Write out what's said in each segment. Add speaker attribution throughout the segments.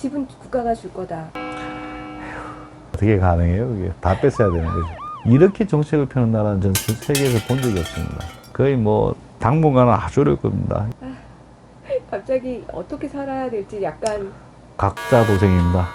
Speaker 1: 집은 국가가 줄 거다.
Speaker 2: 어떻게 가능해요? 그게 다 뺏어야 되는 거죠. 이렇게 정책을 펴는 나라는 전 세계에서 본 적이 없습니다. 거의 뭐 당분간은 아주 어려울 겁니다.
Speaker 1: 갑자기 어떻게 살아야 될지 약간
Speaker 2: 각자 도생입니다.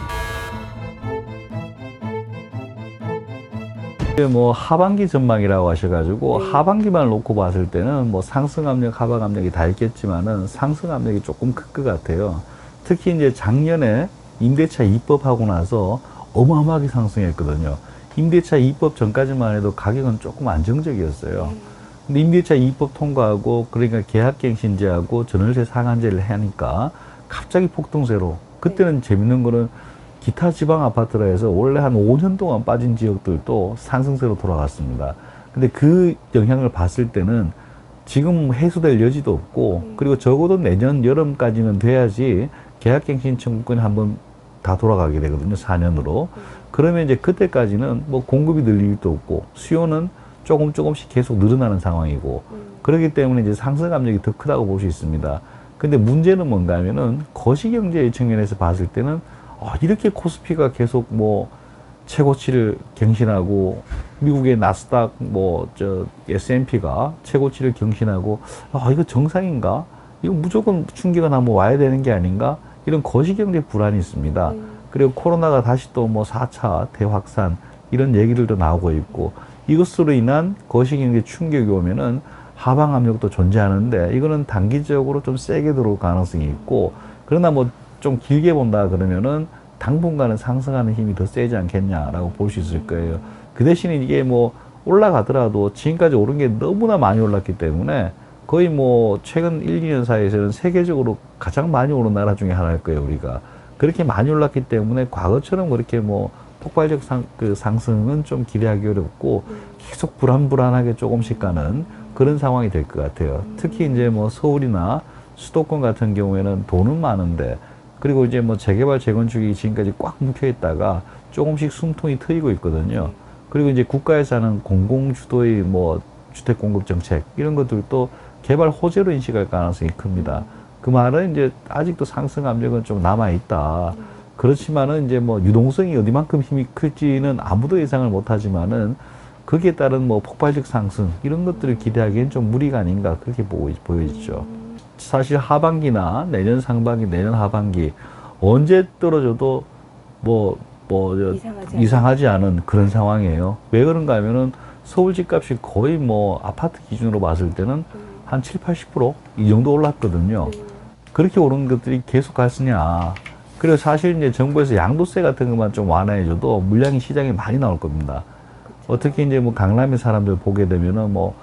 Speaker 2: 이게 뭐 하반기 전망이라고 하셔가지고
Speaker 1: 네.
Speaker 2: 하반기만 놓고 봤을 때는 뭐 상승 압력, 하방 압력이 다 있겠지만은 상승 압력이 조금 클 것 같아요. 특히 이제 작년에 임대차 입법하고 나서 어마어마하게 상승했거든요. 임대차 입법 전까지만 해도 가격은 조금 안정적이었어요. 근데 임대차 입법 통과하고 그러니까 계약갱신제하고 전월세 상한제를 하니까 갑자기 폭등세로 그때는 재밌는 거는 기타 지방 아파트라 해서 원래 한 5년 동안 빠진 지역들도 상승세로 돌아갔습니다. 근데 그 영향을 봤을 때는 지금 해소될 여지도 없고 그리고 적어도 내년 여름까지는 돼야지 계약갱신 청구권이 한번 다 돌아가게 되거든요. 4년으로. 그러면 이제 그때까지는 뭐 공급이 늘 일도 없고 수요는 조금씩 계속 늘어나는 상황이고 그렇기 때문에 이제 상승 압력이 더 크다고 볼 수 있습니다. 근데 문제는 뭔가 하면은 거시경제의 측면에서 봤을 때는 이렇게 코스피가 계속 뭐 최고치를 갱신하고 미국의 나스닥 S&P가 최고치를 경신하고 이거 정상인가? 이거 무조건 충격은 한번 와야 되는 게 아닌가? 이런 거시경제 불안이 있습니다. 그리고 코로나가 다시 또 뭐 4차 대확산 이런 얘기들도 나오고 있고 이것으로 인한 거시경제 충격이 오면은 하방 압력도 존재하는데 이거는 단기적으로 좀 세게 들어올 가능성이 있고 그러나 뭐 좀 길게 본다 그러면은 당분간은 상승하는 힘이 더 세지 않겠냐라고 볼 수 있을 거예요. 그 대신에 이게 뭐 올라가더라도 지금까지 오른 게 너무나 많이 올랐기 때문에 거의 뭐 최근 1, 2년 사이에서는 세계적으로 가장 많이 오른 나라 중에 하나일 거예요, 우리가. 그렇게 많이 올랐기 때문에 과거처럼 그렇게 뭐 폭발적 상승은 좀 기대하기 어렵고 계속 불안불안하게 조금씩 가는 그런 상황이 될 것 같아요. 특히 이제 뭐 서울이나 수도권 같은 경우에는 돈은 많은데 그리고 이제 뭐 재개발, 재건축이 지금까지 꽉 묵혀 있다가 조금씩 숨통이 트이고 있거든요. 그리고 이제 국가에서 하는 공공주도의 뭐 주택 공급 정책 이런 것들도 개발 호재로 인식할 가능성이 큽니다. 그 말은 이제 아직도 상승 압력은 좀 남아 있다. 그렇지만은 이제 뭐 유동성이 어디만큼 힘이 클지는 아무도 예상을 못 하지만은 거기에 따른 뭐 폭발적 상승 이런 것들을 기대하기엔 좀 무리가 아닌가 그렇게 보여지죠. 사실 하반기나 내년 상반기, 내년 하반기 언제 떨어져도 이상하지 않은 그런 상황이에요. 왜 그런가 하면은 서울 집값이 거의 뭐 아파트 기준으로 봤을 때는 한 7, 80% 이 정도 올랐거든요. 그렇게 오른 것들이 계속 갔으냐. 그리고 사실 이제 정부에서 양도세 같은 것만 좀 완화해줘도 물량이 시장에 많이 나올 겁니다. 어떻게 이제 뭐 강남의 사람들 보게 되면은 뭐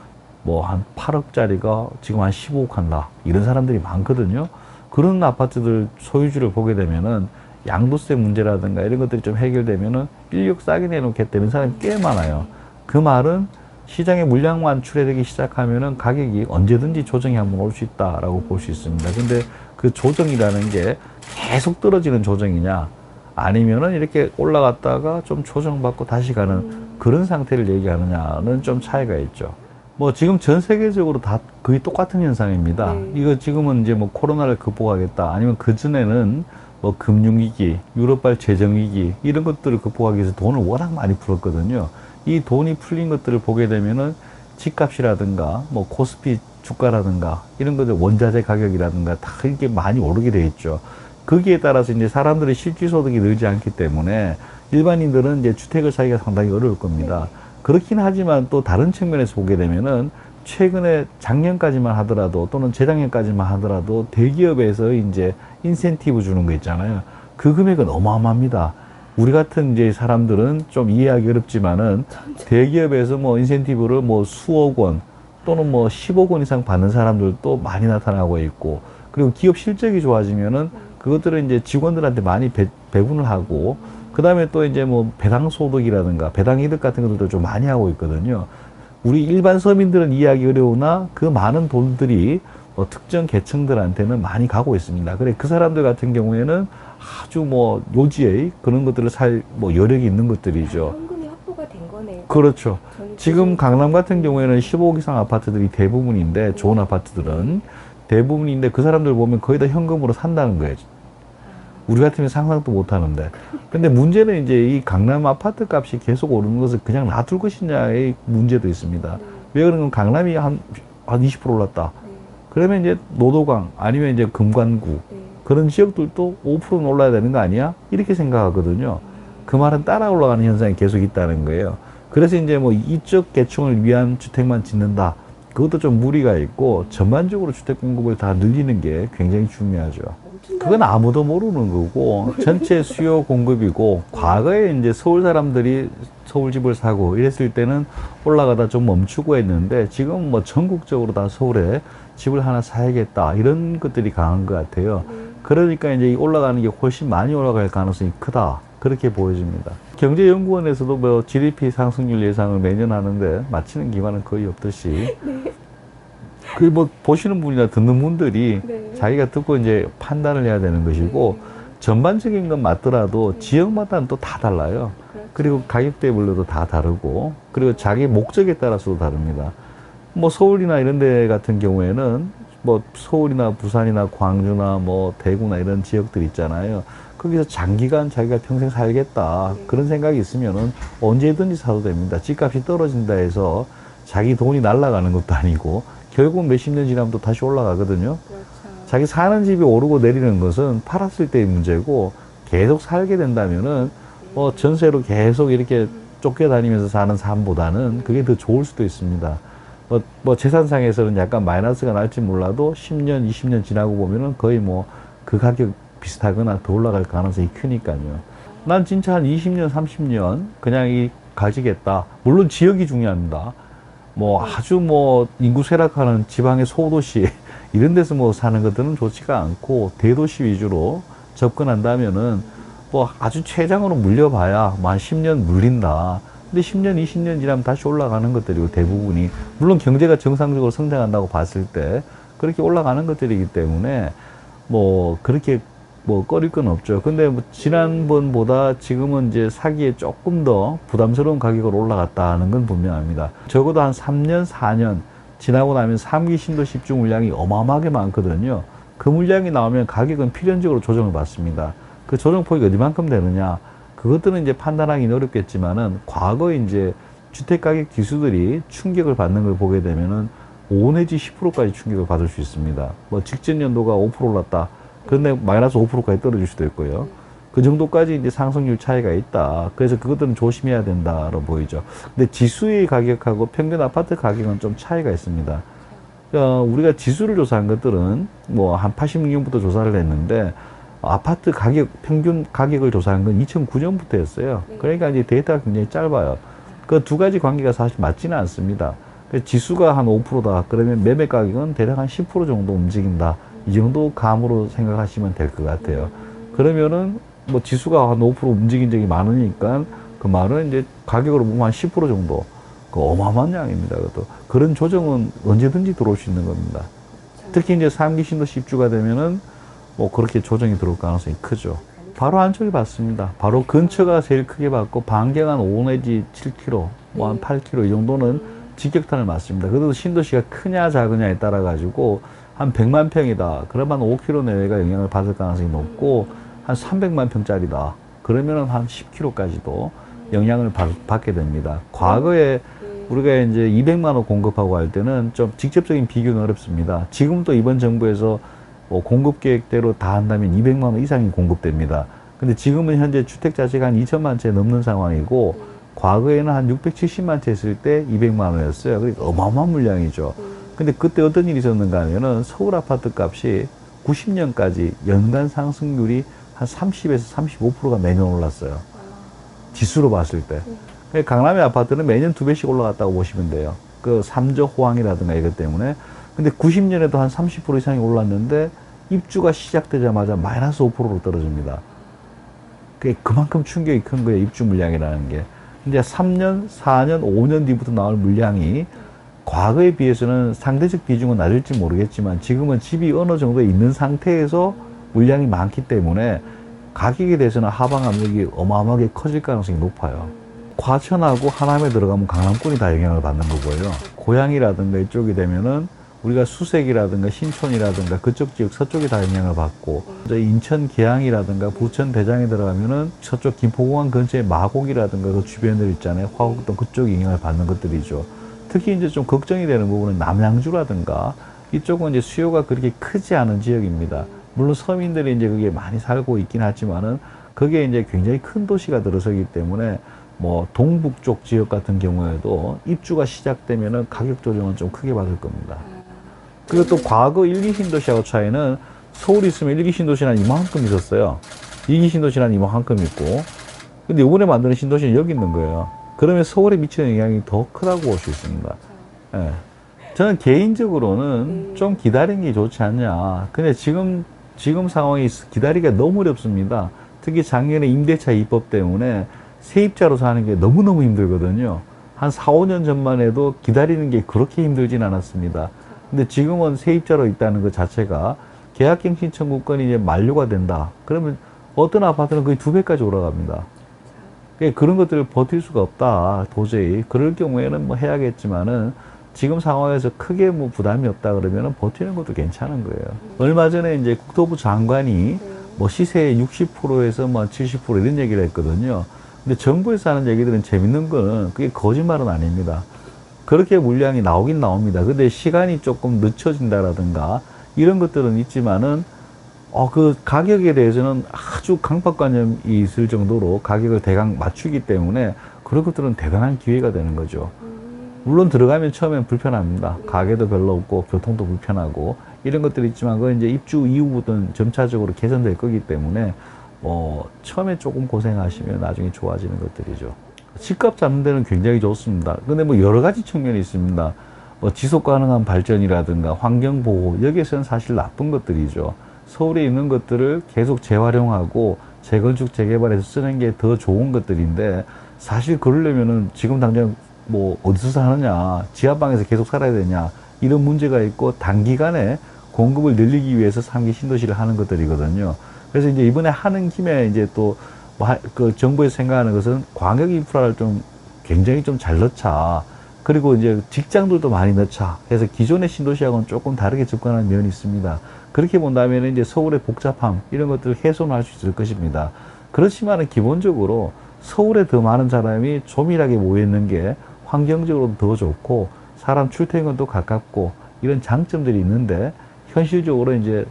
Speaker 2: 한 8억짜리가 지금 한 15억 한다. 이런 사람들이 많거든요. 그런 아파트들 소유주를 보게 되면은 양도세 문제라든가 이런 것들이 좀 해결되면은 1억 싸게 내놓겠다는 사람이 꽤 많아요. 그 말은 시장에 물량만 출해되기 시작하면은 가격이 언제든지 조정이 한번 올 수 있다라고 볼 수 있습니다. 근데 그 조정이라는 게 계속 떨어지는 조정이냐 아니면은 이렇게 올라갔다가 좀 조정받고 다시 가는 그런 상태를 얘기하느냐는 좀 차이가 있죠. 뭐 지금 전 세계적으로 다 거의 똑같은 현상입니다. 이거 지금은 이제 뭐 코로나를 극복하겠다 아니면 그전에는 뭐 금융위기, 유럽발 재정위기 이런 것들을 극복하기 위해서 돈을 워낙 많이 풀었거든요. 이 돈이 풀린 것들을 보게 되면은 집값이라든가 뭐 코스피 주가라든가 이런 것들 원자재 가격이라든가 다 이렇게 많이 오르게 돼 있죠. 거기에 따라서 이제 사람들의 실질소득이 늘지 않기 때문에 일반인들은 이제 주택을 사기가 상당히 어려울 겁니다. 그렇긴 하지만 또 다른 측면에서 보게 되면은 최근에 작년까지만 하더라도 또는 재작년까지만 하더라도 대기업에서 이제 인센티브 주는 거 있잖아요. 그 금액은 어마어마합니다. 우리 같은 이제 사람들은 좀 이해하기 어렵지만은 대기업에서 뭐 인센티브를 뭐 수억 원 또는 뭐 10억 원 이상 받는 사람들도 많이 나타나고 있고 그리고 기업 실적이 좋아지면은 그것들은 이제 직원들한테 많이 배분을 하고 그 다음에 또 이제 뭐 배당 소득이라든가 배당 이득 같은 것들도 좀 많이 하고 있거든요. 우리 일반 서민들은 이해하기 어려우나 그 많은 돈들이 뭐 특정 계층들한테는 많이 가고 있습니다. 그래 그 사람들 같은 경우에는 아주 뭐 요지의 그런 것들을 살 뭐 여력이 있는 것들이죠.
Speaker 1: 현금이 확보가 된 거네요.
Speaker 2: 그렇죠. 지금 강남 같은 경우에는 15억 이상 아파트들이 대부분인데 좋은 아파트들은 대부분인데 그 사람들 보면 거의 다 현금으로 산다는 거예요. 우리 같으면 상상도 못 하는데. 근데 문제는 이제 이 강남 아파트 값이 계속 오르는 것을 그냥 놔둘 것이냐의 문제도 있습니다. 왜 그러면 강남이 한 20% 올랐다.
Speaker 1: 네.
Speaker 2: 그러면 이제 노도강 아니면 이제 금관구
Speaker 1: 네.
Speaker 2: 그런 지역들도 5%는 올라야 되는 거 아니야? 이렇게 생각하거든요. 그 말은 따라 올라가는 현상이 계속 있다는 거예요. 그래서 이제 뭐 이쪽 계층을 위한 주택만 짓는다. 그것도 좀 무리가 있고 전반적으로 주택 공급을 다 늘리는 게 굉장히 중요하죠. 그건 아무도 모르는 거고 전체 수요 공급이고 과거에 이제 서울 사람들이 서울 집을 사고 이랬을 때는 올라가다 좀 멈추고 했는데 지금 뭐 전국적으로 다 서울에 집을 하나 사야겠다 이런 것들이 강한 것 같아요. 그러니까 이제 올라가는 게 훨씬 많이 올라갈 가능성이 크다 그렇게 보여집니다. 경제연구원에서도 뭐 GDP 상승률 예상을 매년 하는데 맞히는 기관은 거의 없듯이 그 뭐 보시는 분이나 듣는 분들이
Speaker 1: 네.
Speaker 2: 자기가 듣고 이제 판단을 해야 되는 것이고 전반적인 건 맞더라도 지역마다는 또 다 달라요.
Speaker 1: 그렇죠.
Speaker 2: 그리고 가격대별로도 다 다르고 그리고 자기 목적에 따라서도 다릅니다. 뭐 서울이나 이런 데 같은 경우에는 뭐 서울이나 부산이나 광주나 뭐 대구나 이런 지역들 있잖아요. 거기서 장기간 자기가 평생 살겠다 그런 생각이 있으면은 언제든지 사도 됩니다. 집값이 떨어진다 해서 자기 돈이 날아가는 것도 아니고 결국 몇십 년 지나면 또 다시 올라가거든요.
Speaker 1: 그렇죠.
Speaker 2: 자기 사는 집이 오르고 내리는 것은 팔았을 때의 문제고 계속 살게 된다면은 뭐 전세로 계속 이렇게 쫓겨다니면서 사는 삶보다는 그게 더 좋을 수도 있습니다. 뭐 재산상에서는 약간 마이너스가 날지 몰라도 10년, 20년 지나고 보면은 거의 뭐 그 가격 비슷하거나 더 올라갈 가능성이 크니까요. 난 진짜 한 20년, 30년 그냥 이 가지겠다. 물론 지역이 중요합니다. 뭐 아주 뭐 인구 쇠락하는 지방의 소도시 이런 데서 뭐 사는 것들은 좋지가 않고 대도시 위주로 접근한다면은 뭐 아주 최장으로 물려봐야 뭐 한 10년 물린다. 근데 10년, 20년 지나면 다시 올라가는 것들이고 대부분이 물론 경제가 정상적으로 성장한다고 봤을 때 그렇게 올라가는 것들이기 때문에 뭐 그렇게 뭐 꺼릴 건 없죠. 근데 뭐 지난번보다 지금은 이제 사기에 조금 더 부담스러운 가격으로 올라갔다는 건 분명합니다. 적어도 한 3년, 4년 지나고 나면 3기 신도시 입주 물량이 어마어마하게 많거든요. 그 물량이 나오면 가격은 필연적으로 조정을 받습니다. 그 조정폭이 어디만큼 되느냐? 그것들은 이제 판단하기는 어렵겠지만은 과거에 이제 주택가격 지수들이 충격을 받는 걸 보게 되면은 5 내지 10%까지 충격을 받을 수 있습니다. 뭐 직전 연도가 5% 올랐다. 그런데 마이너스 5%까지 떨어질 수도 있고요. 그 정도까지 이제 상승률 차이가 있다. 그래서 그것들은 조심해야 된다로 보이죠. 근데 지수의 가격하고 평균 아파트 가격은 좀 차이가 있습니다. 우리가 지수를 조사한 것들은 뭐 한 86년부터 조사를 했는데 아파트 가격, 평균 가격을 조사한 건 2009년부터였어요. 그러니까 이제 데이터가 굉장히 짧아요. 그 두 가지 관계가 사실 맞지는 않습니다. 지수가 한 5%다. 그러면 매매 가격은 대략 한 10% 정도 움직인다. 이 정도 감으로 생각하시면 될 것 같아요. 그러면은 뭐 지수가 한 5% 움직인 적이 많으니까 그 말은 이제 가격으로 보면 한 10% 정도. 그 어마어마한 양입니다. 그것도. 그런 조정은 언제든지 들어올 수 있는 겁니다. 특히 이제 3기 신도시 입주가 되면은 뭐 그렇게 조정이 들어올 가능성이 크죠. 바로 안쪽에 받습니다. 바로 근처가 제일 크게 받고 반경 한 5 내지 7km, 뭐 한 8km 이 정도는 직격탄을 맞습니다. 그래도 신도시가 크냐 작으냐에 따라 가지고 한 100만 평이다. 그러면 5km 내외가 영향을 받을 가능성이 높고 한 300만 평짜리다. 그러면 한 10km까지도 영향을 받게 됩니다. 과거에 우리가 이제 200만 원 공급하고 할 때는 좀 직접적인 비교는 어렵습니다. 지금도 이번 정부에서 뭐 공급 계획대로 다 한다면 200만 원 이상이 공급됩니다. 근데 지금은 현재 주택 자체가 한 2천만 채 넘는 상황이고 과거에는 한 670만 채 했을 때 200만 원이었어요. 그러니까 어마어마한 물량이죠. 근데 그때 어떤 일이 있었는가 하면은 서울 아파트 값이 90년까지 연간 상승률이 한 30에서 35%가 매년 올랐어요. 지수로 봤을 때. 강남의 아파트는 매년 2배씩 올라갔다고 보시면 돼요. 그 삼저 호황이라든가 이것 때문에. 근데 90년에도 한 30% 이상이 올랐는데 입주가 시작되자마자 마이너스 5%로 떨어집니다. 그게 그만큼 충격이 큰 거예요. 입주 물량이라는 게. 이제 3년, 4년, 5년 뒤부터 나올 물량이 과거에 비해서는 상대적 비중은 낮을지 모르겠지만 지금은 집이 어느 정도 있는 상태에서 물량이 많기 때문에 가격에 대해서는 하방 압력이 어마어마하게 커질 가능성이 높아요. 과천하고 하남에 들어가면 강남권이 다 영향을 받는 거고요. 고양이라든가 이쪽이 되면은 우리가 수색이라든가 신촌이라든가 그쪽 지역 서쪽이 다 영향을 받고 이제 인천 계양이라든가 부천 대장에 들어가면은 서쪽 김포공항 근처에 마곡이라든가 그 주변들 있잖아요. 화곡동 그쪽 영향을 받는 것들이죠. 특히 이제 좀 걱정이 되는 부분은 남양주라든가 이쪽은 이제 수요가 그렇게 크지 않은 지역입니다. 물론 서민들이 이제 그게 많이 살고 있긴 하지만은 그게 이제 굉장히 큰 도시가 들어서기 때문에 뭐 동북 쪽 지역 같은 경우에도 입주가 시작되면은 가격 조정은 좀 크게 받을 겁니다. 그리고 또 과거 1기 신도시하고 차이는 서울이 있으면 1기 신도시는 이만큼 있었어요. 2기 신도시는 이만큼 있고. 근데 이번에 만드는 신도시는 여기 있는 거예요. 그러면 서울에 미치는 영향이 더 크다고 볼 수 있습니다. 예. 저는 개인적으로는 좀 기다리는 게 좋지 않냐. 근데 지금 상황이 기다리기가 너무 어렵습니다. 특히 작년에 임대차 입법 때문에 세입자로 사는 게 너무너무 힘들거든요. 한 4, 5년 전만 해도 기다리는 게 그렇게 힘들진 않았습니다. 근데 지금은 세입자로 있다는 것 자체가 계약갱신 청구권이 이제 만료가 된다. 그러면 어떤 아파트는 거의 2배까지 올라갑니다. 그런 것들을 버틸 수가 없다. 도저히. 그럴 경우에는 뭐 해야겠지만은 지금 상황에서 크게 뭐 부담이 없다 그러면은 버티는 것도 괜찮은 거예요. 얼마 전에 이제 국토부 장관이 뭐 시세의 60%에서 뭐 70% 이런 얘기를 했거든요. 근데 정부에서 하는 얘기들은 재밌는 거는 그게 거짓말은 아닙니다. 그렇게 물량이 나오긴 나옵니다. 근데 시간이 조금 늦춰진다라든가 이런 것들은 있지만은 그 가격에 대해서는 아주 강박관념이 있을 정도로 가격을 대강 맞추기 때문에 그런 것들은 대단한 기회가 되는 거죠. 물론 들어가면 처음엔 불편합니다. 가게도 별로 없고 교통도 불편하고 이런 것들이 있지만 그건 이제 입주 이후부터는 점차적으로 개선될 거기 때문에 처음에 조금 고생하시면 나중에 좋아지는 것들이죠. 집값 잡는 데는 굉장히 좋습니다. 근데 뭐 여러 가지 측면이 있습니다. 뭐 지속 가능한 발전이라든가 환경 보호 여기에서는 사실 나쁜 것들이죠. 서울에 있는 것들을 계속 재활용하고 재건축 재개발해서 쓰는 게 더 좋은 것들인데 사실 그러려면은 지금 당장 뭐 어디서 사느냐 지하방에서 계속 살아야 되냐 이런 문제가 있고 단기간에 공급을 늘리기 위해서 3기 신도시를 하는 것들이거든요. 그래서 이제 이번에 하는 김에 이제 또 그 정부에서 생각하는 것은 광역 인프라를 좀 굉장히 좀 잘 넣자. 그리고 이제 직장들도 많이 넣자. 그래서 기존의 신도시하고는 조금 다르게 접근하는 면이 있습니다. 그렇게 본다면 이제 서울의 복잡함 이런 것들을 훼손할 수 있을 것입니다. 그렇지만은 기본적으로 서울에 더 많은 사람이 조밀하게 모여 있는 게 환경적으로도 더 좋고 사람 출퇴근도 가깝고 이런 장점들이 있는데 현실적으로 이제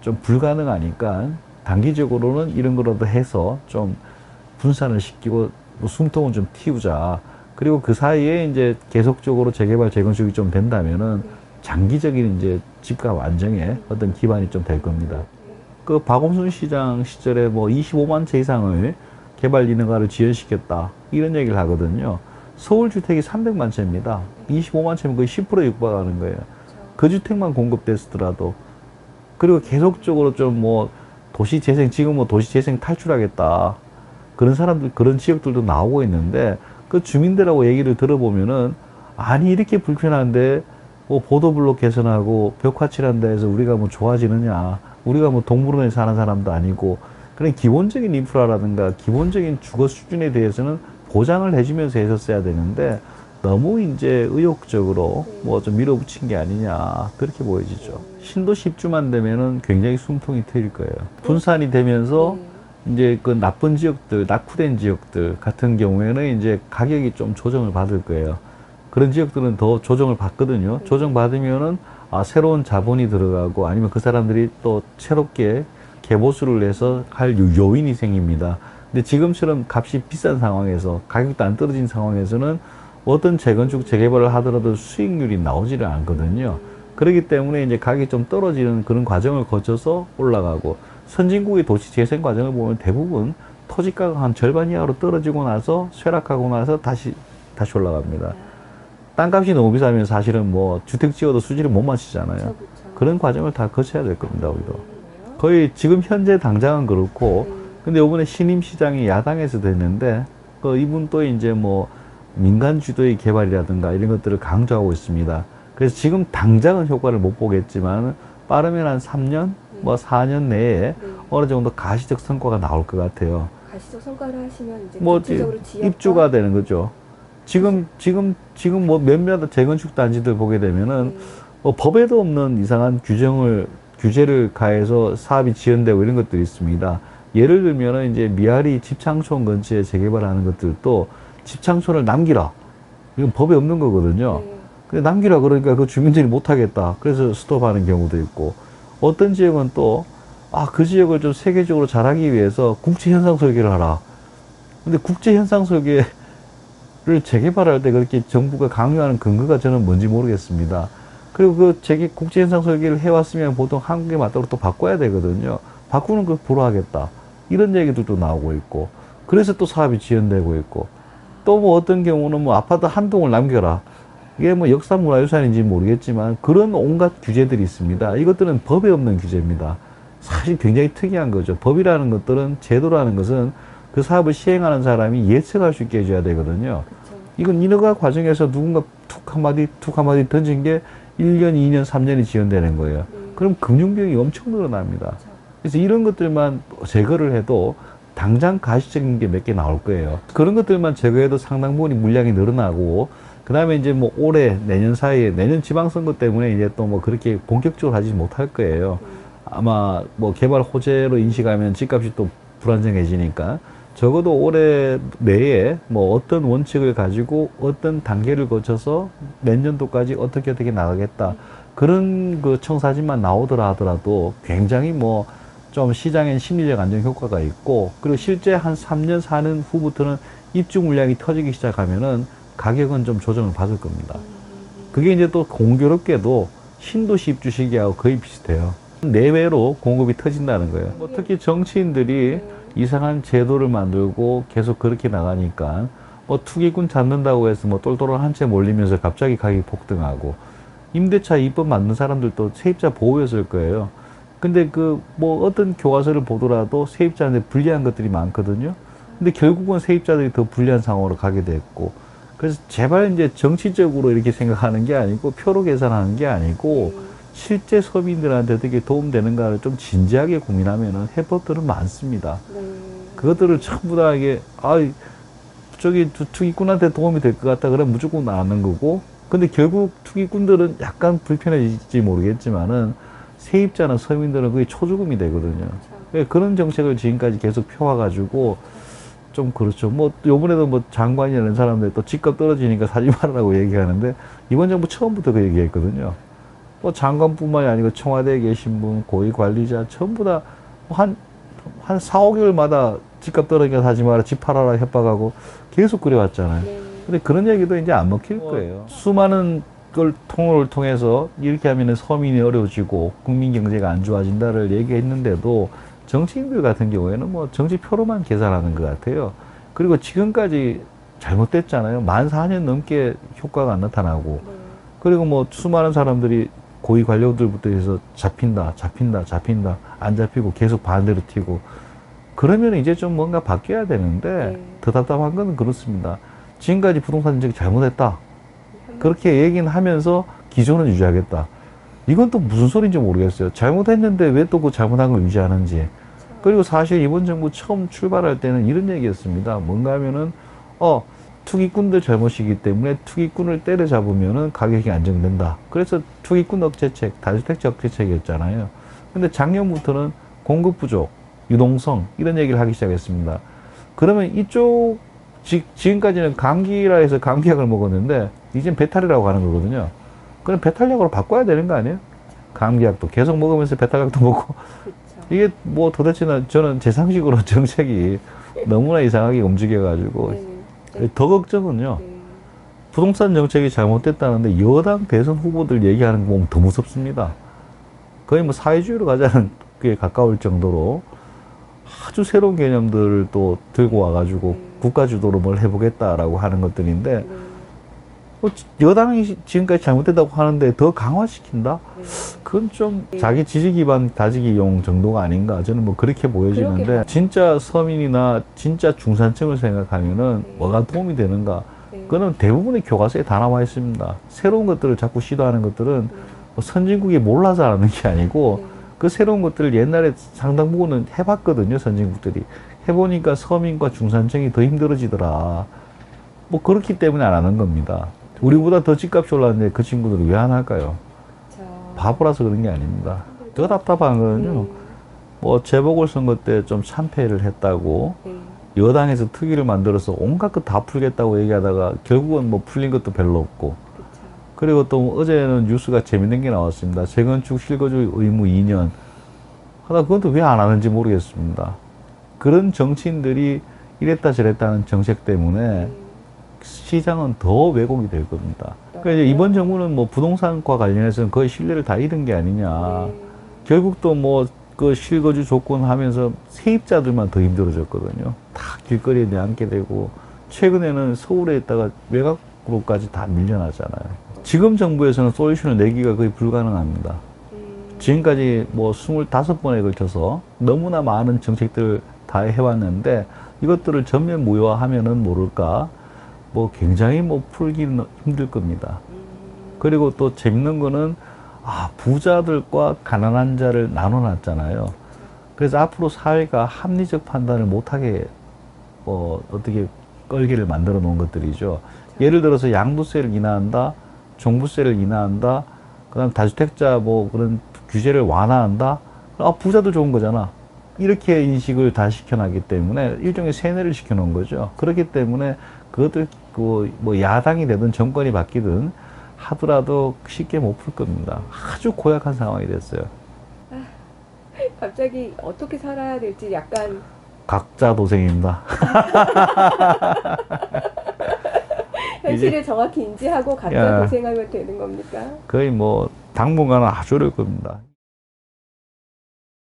Speaker 2: 좀 불가능하니까 단기적으로는 이런 거라도 해서 좀 분산을 시키고 뭐 숨통은 좀 틔우자. 그리고 그 사이에 이제 계속적으로 재개발, 재건축이 좀 된다면은 장기적인 이제 집값 안정에 어떤 기반이 좀 될 겁니다. 그 박원순 시장 시절에 뭐 25만 채 이상을 개발 인허가를 지연시켰다. 이런 얘기를 하거든요. 서울 주택이 300만 채입니다. 25만 채면 거의 10%에 육박하는 거예요. 그 주택만 공급됐더라도. 그리고 계속적으로 좀 뭐 도시재생, 지금 뭐 도시재생 탈출하겠다. 그런 사람들, 그런 지역들도 나오고 있는데 그 주민들하고 얘기를 들어보면은 아니 이렇게 불편한데 뭐 보도블록 개선하고 벽화칠한 데에서 우리가 뭐 좋아지느냐. 우리가 뭐 동물원에 사는 사람도 아니고 그런 기본적인 인프라라든가 기본적인 주거 수준에 대해서는 보장을 해주면서 했었어야 되는데 너무 이제 의욕적으로 뭐 좀 밀어붙인 게 아니냐 그렇게 보여지죠. 신도시 입주만 되면은 굉장히 숨통이 트일 거예요. 분산이 되면서 이제 그 나쁜 지역들, 낙후된 지역들 같은 경우에는 이제 가격이 좀 조정을 받을 거예요. 그런 지역들은 더 조정을 받거든요. 조정받으면은 새로운 자본이 들어가고 아니면 그 사람들이 또 새롭게 개보수를 해서 할 요인이 생깁니다. 근데 지금처럼 값이 비싼 상황에서 가격도 안 떨어진 상황에서는 어떤 재건축, 재개발을 하더라도 수익률이 나오지를 않거든요. 그렇기 때문에 이제 가격이 좀 떨어지는 그런 과정을 거쳐서 올라가고 선진국의 도시 재생 과정을 보면 대부분 토지가가 한 절반 이하로 떨어지고 나서 쇠락하고 나서 다시 올라갑니다. 땅값이 너무 비싸면 사실은 뭐 주택 지어도 수지를 못 맞추잖아요. 그런 과정을 다 거쳐야 될 겁니다, 우리도. 거의 지금 현재 당장은 그렇고, 근데 이번에 신임 시장이 야당에서 됐는데, 이분 또 이제 뭐 민간 주도의 개발이라든가 이런 것들을 강조하고 있습니다. 그래서 지금 당장은 효과를 못 보겠지만, 빠르면 한 3년, 뭐 4년 내에 어느 정도 가시적 성과가 나올 것 같아요.
Speaker 1: 가시적 성과를 하시면 이제
Speaker 2: 뭐
Speaker 1: 구체적으로 지역과
Speaker 2: 입주가 되는 거죠. 지금 뭐 몇몇 재건축 단지들 보게 되면은 법에도 없는 이상한 규제를 가해서 사업이 지연되고 이런 것들이 있습니다. 예를 들면 이제 미아리 집창촌 근처에 재개발하는 것들도 집창촌을 남기라. 이건 법에 없는 거거든요.
Speaker 1: 네.
Speaker 2: 근데 남기라 그러니까 그 주민들이 못하겠다. 그래서 스톱하는 경우도 있고, 어떤 지역은 또, 그 지역을 좀 세계적으로 잘하기 위해서 국제 현상 설계를 하라. 근데 국제 현상 설계를 재개발할 때 그렇게 정부가 강요하는 근거가 저는 뭔지 모르겠습니다. 그리고 그 국제 현상 설계를 해왔으면 보통 한국에 맞도록 또 바꿔야 되거든요. 바꾸는 걸 불허하겠다. 이런 얘기들도 나오고 있고, 그래서 또 사업이 지연되고 있고, 또 뭐 어떤 경우는 뭐 아파트 한 동을 남겨라. 이게 뭐 역사 문화유산인지 모르겠지만 그런 온갖 규제들이 있습니다. 이것들은 법에 없는 규제입니다. 사실 굉장히 특이한 거죠. 법이라는 것들은, 제도라는 것은 그 사업을 시행하는 사람이 예측할 수 있게 해줘야 되거든요.
Speaker 1: 그쵸.
Speaker 2: 이건 인허가 과정에서 누군가 툭 한마디 던진 게 1년, 2년, 3년이 지연되는 거예요. 그럼 금융비용이 엄청 늘어납니다.
Speaker 1: 그쵸.
Speaker 2: 그래서 이런 것들만 제거를 해도 당장 가시적인 게 몇 개 나올 거예요. 그런 것들만 제거해도 상당 부분이 물량이 늘어나고, 그 다음에 이제 뭐 올해, 내년 사이에, 내년 지방선거 때문에 이제 또 뭐 그렇게 본격적으로 하지 못할 거예요. 아마 뭐 개발 호재로 인식하면 집값이 또 불안정해지니까, 적어도 올해 내에 뭐 어떤 원칙을 가지고 어떤 단계를 거쳐서 내년도까지 어떻게 나가겠다. 그런 그 청사진만 나오더라 하더라도 굉장히 뭐 좀 시장엔 심리적 안정 효과가 있고, 그리고 실제 한 3년, 4년 후부터는 입주 물량이 터지기 시작하면은 가격은 좀 조정을 받을 겁니다. 그게 이제 또 공교롭게도 신도시 입주 시기하고 거의 비슷해요. 내외로 공급이 터진다는 거예요. 뭐 특히 정치인들이 이상한 제도를 만들고 계속 그렇게 나가니까, 뭐 투기꾼 잡는다고 해서 뭐 똘똘한 한 채 몰리면서 갑자기 가격이 폭등하고, 임대차 입법 만든 사람들도 세입자 보호였을 거예요. 근데 그 뭐 어떤 교과서를 보더라도 세입자한테 불리한 것들이 많거든요. 근데 결국은 세입자들이 더 불리한 상황으로 가게 됐고, 그래서 제발 이제 정치적으로 이렇게 생각하는 게 아니고, 표로 계산하는 게 아니고, 실제 소비인들한테 어떻게 도움되는가를 좀 진지하게 고민하면은 해법들은 많습니다. 그것들을 전부 다 이게, 저기 투기꾼한테 도움이 될 것 같다 그러면 무조건 안 하는 거고, 근데 결국 투기꾼들은 약간 불편해질지 모르겠지만은 세입자나 서민들은 그게 초주금이 되거든요. 그런 정책을 지금까지 계속 펴와가지고 좀 그렇죠. 뭐 요번에도 뭐 장관이나 이런 사람들 또 집값 떨어지니까 사지 말라고 얘기하는데, 이번 정부 처음부터 그 얘기했거든요. 뭐 장관뿐만이 아니고 청와대에 계신 분, 고위 관리자 전부 다 한 4, 5개월마다 집값 떨어지니까 사지 마라, 집 팔아라 협박하고 계속 그래왔잖아요. 근데 그런 얘기도 이제 안 먹힐 거예요. 수많은 걸 통로를 통해서 이렇게 하면 서민이 어려워지고 국민 경제가 안 좋아진다를 얘기했는데도, 정치인들 같은 경우에는 뭐 정치표로만 계산하는 것 같아요. 그리고 지금까지 잘못됐잖아요. 만 4년 넘게 효과가 안 나타나고, 그리고 뭐 수많은 사람들이 고위 관료들부터 해서 잡힌다 안 잡히고 계속 반대로 튀고, 그러면 이제 좀 뭔가 바뀌어야 되는데, 더 답답한 건 그렇습니다. 지금까지 부동산 정책이 잘못했다, 그렇게 얘기는 하면서 기존은 유지하겠다. 이건 또 무슨 소리인지 모르겠어요. 잘못했는데 왜 또 그 잘못한 걸 유지하는지. 그리고 사실 이번 정부 처음 출발할 때는 이런 얘기였습니다. 뭔가 하면은, 투기꾼들 잘못이기 때문에 투기꾼을 때려잡으면은 가격이 안정된다. 그래서 투기꾼 억제책, 다주택자 억제책이었잖아요. 근데 작년부터는 공급 부족, 유동성, 이런 얘기를 하기 시작했습니다. 그러면 이쪽, 지금까지는 감기라 해서 감기약을 먹었는데, 이젠 배탈이라고 하는 거거든요. 그럼 배탈약으로 바꿔야 되는 거 아니에요? 감기약도 계속 먹으면서 배탈약도 먹고. 이게 뭐 도대체 저는 제 상식으로 정책이 너무나 이상하게 움직여가지고, 더 걱정은요, 부동산 정책이 잘못됐다는데 여당 대선 후보들 얘기하는 거 보면 더 무섭습니다. 거의 뭐 사회주의로 가자는 게 가까울 정도로 아주 새로운 개념들을 또 들고 와가지고 국가 주도로 뭘 해보겠다라고 하는 것들인데, 여당이 지금까지 잘못됐다고 하는데 더 강화시킨다? 그건 좀 자기 지지 기반 다지기용 정도가 아닌가, 저는 뭐 그렇게 보여지는데, 진짜 서민이나 진짜 중산층을 생각하면은 뭐가 도움이 되는가? 그거는 대부분의 교과서에 다 나와 있습니다. 새로운 것들을 자꾸 시도하는 것들은 뭐 선진국이 몰라서 하는 게 아니고, 그 새로운 것들을 옛날에 상당 부분은 해봤거든요, 선진국들이. 해보니까 서민과 중산층이 더 힘들어지더라. 뭐 그렇기 때문에 안 하는 겁니다. 우리보다 더 집값이 올랐는데 그 친구들은 왜 안 할까요? 바보라서 그런 게 아닙니다. 더 답답한 거는요. 뭐 재보궐선거 때 좀 참패를 했다고 여당에서 특위를 만들어서 온갖 것 다 풀겠다고 얘기하다가 결국은 뭐 풀린 것도 별로 없고.
Speaker 1: 그쵸.
Speaker 2: 그리고 또 어제는 뉴스가 재밌는 게 나왔습니다. 재건축 실거주 의무 2년 하다 그것도 왜 안 하는지 모르겠습니다. 그런 정치인들이 이랬다 저랬다 하는 정책 때문에 시장은 더 왜곡이 될 겁니다. 그러니까 이제 이번 정부는 뭐 부동산과 관련해서는 거의 신뢰를 다 잃은 게 아니냐. 결국 또 뭐 그 실거주 조건 하면서 세입자들만 더 힘들어졌거든요. 다 길거리에 내앉게 되고 최근에는 서울에 있다가 외곽으로까지 다 밀려나잖아요. 지금 정부에서는 솔루션을 내기가 거의 불가능합니다. 지금까지 뭐 25번에 걸쳐서 너무나 많은 정책들을 다 해왔는데 이것들을 전면 무효화하면은 모를까 뭐 굉장히 뭐 풀기는 힘들 겁니다. 그리고 또 재밌는 거는 부자들과 가난한 자를 나눠놨잖아요. 그래서 앞으로 사회가 합리적 판단을 못하게 어떻게 끌기를 만들어 놓은 것들이죠. 예를 들어서 양도세를 인하한다, 종부세를 인하한다, 그다음 다주택자 뭐 그런 규제를 완화한다. 부자도 좋은 거잖아. 이렇게 인식을 다 시켜놨기 때문에 일종의 세뇌를 시켜놓은 거죠. 그렇기 때문에 그것들 뭐 야당이 되든 정권이 바뀌든 하더라도 쉽게 못 풀 겁니다. 아주 고약한 상황이 됐어요.
Speaker 1: 갑자기 어떻게 살아야 될지 약간
Speaker 2: 각자 도생입니다.
Speaker 1: 현실을 정확히 인지하고 각자 고생하면 되는 겁니까?
Speaker 2: 거의 뭐 당분간은 아주 어려울 겁니다.